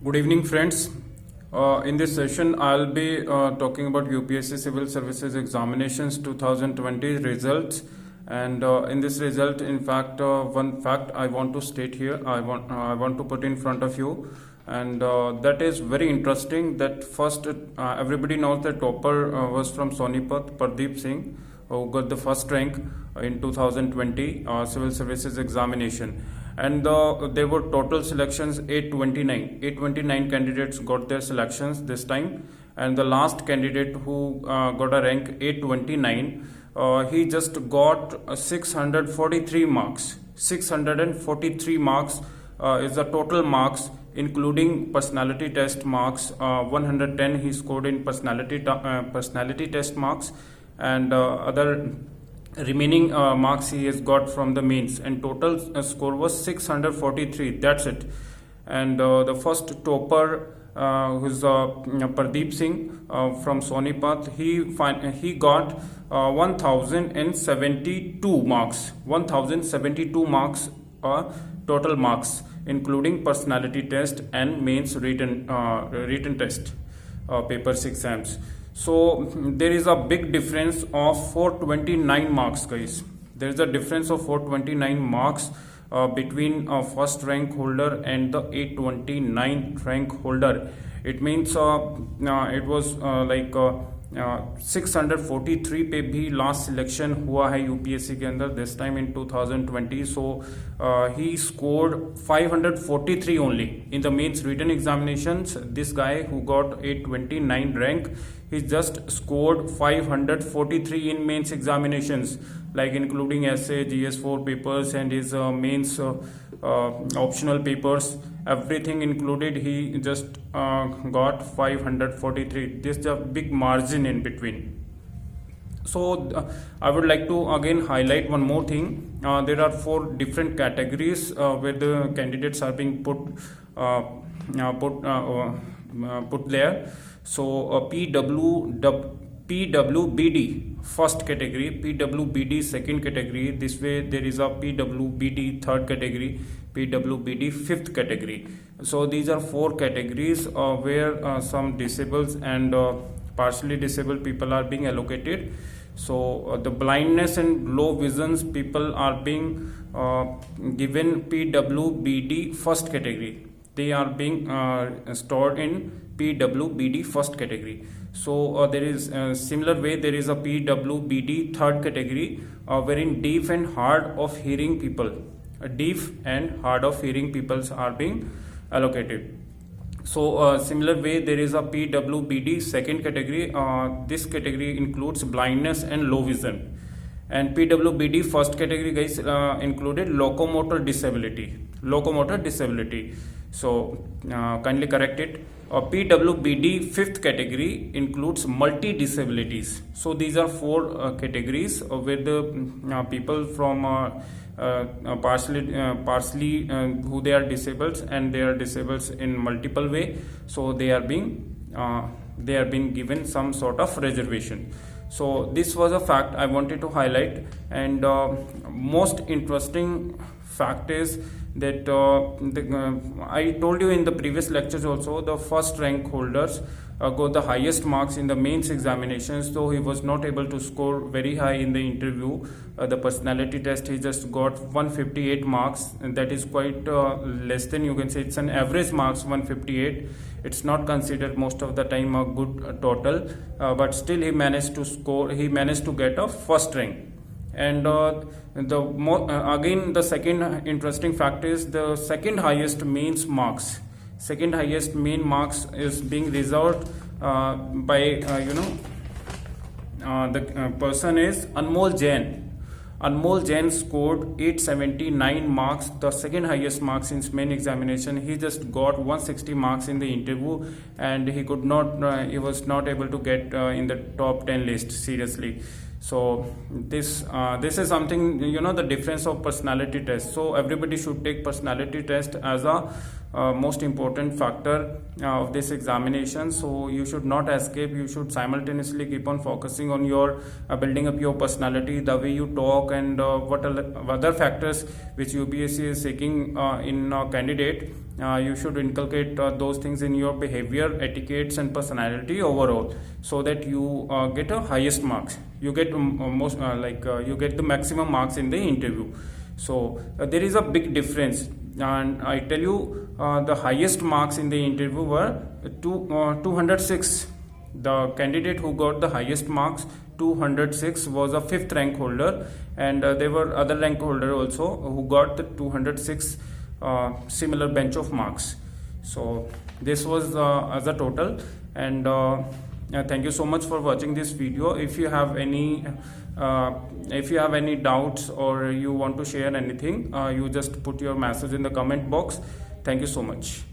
Good evening, friends. In this session, I'll be talking about UPSC Civil Services Examinations 2020 results. And in this result, in fact, one fact I want to state here, I want to put in front of you, and that is very interesting. That first, everybody knows that topper was from Sonipat, Pardeep Singh, who got the first rank in 2020 Civil Services Examination. And there were total selections 829 candidates got their selections this time, and the last candidate who got a rank 829, he just got 643 marks. 643 marks is the total marks including personality test marks. 110 he scored in personality test marks, and other remaining marks he has got from the mains, and total score was 643. That's it. And the first topper, who's Pardeep Singh from Sonipat, he got 1072 marks. 1072 marks total marks, including personality test and mains written test, papers exams. So there is a big difference of 429 marks, guys. There is a difference of 429 marks between first rank holder and the 829th rank holder. It means it was 643 पे भी last selection हुआ है UPSC के अंदर this time in 2020. So he scored 543 only in the mains written examinations. This guy who got 829 rank, he just scored 543 in mains examinations, like including essay, GS4 papers, and his mains optional papers, everything included. He just got 543. This is a big margin in between. So I would like to again highlight one more thing. There are 4 different categories where the candidates are being put there. So PWBD first category, PWBD second category. This way there is a PWBD third category, PWBD fifth category. So these are 4 categories where some disabled and partially disabled people are being allocated. So the blindness and low visions people are being given PWBD first category. They are being stored in PWBD first category. So there is similar way there is a PWBD third category wherein deaf and hard of hearing people, are being allocated. So similar way there is a PWBD second category. This category includes blindness and low vision. And PWBD first category, guys, included locomotor disability. So kindly correct it. PWBD fifth category includes multi disabilities. So these are 4 categories where the people from partially who they are disabled, and they are disabled in multiple way. So they are being given some sort of reservation. So this was a fact I wanted to highlight. And most interesting fact is that I told you in the previous lectures also, the first rank holders got the highest marks in the mains examinations. So he was not able to score very high in the interview. The personality test, he just got 158 marks, and that is quite less than, you can say it's an average marks. 158, it's not considered most of the time a good total, but still he managed to get a first rank. And again the second interesting fact is the second highest main marks is being reserved by the person is Anmol Jain scored 879 marks, the second highest marks in main examination. He just got 160 marks in the interview, and he was not able to get in the top 10 list, seriously. So this is something, the difference of personality test. So everybody should take personality test as a most important factor of this examination. So you should not escape. You should simultaneously keep on focusing on your building up your personality, the way you talk, and what other factors which UPSC is seeking in a candidate. you should inculcate those things in your behavior, etiquettes, and personality overall, so that you get a highest marks. You get you get the maximum marks in the interview. So there is a big difference, and I tell you, the highest marks in the interview were 206. The candidate who got the highest marks, 206, was a 5th rank holder, and there were other rank holder also who got the 206 similar bench of marks. So this was as a total, and thank you so much for watching this video. If you have any doubts, or you want to share anything, you just put your message in the comment box. Thank you so much.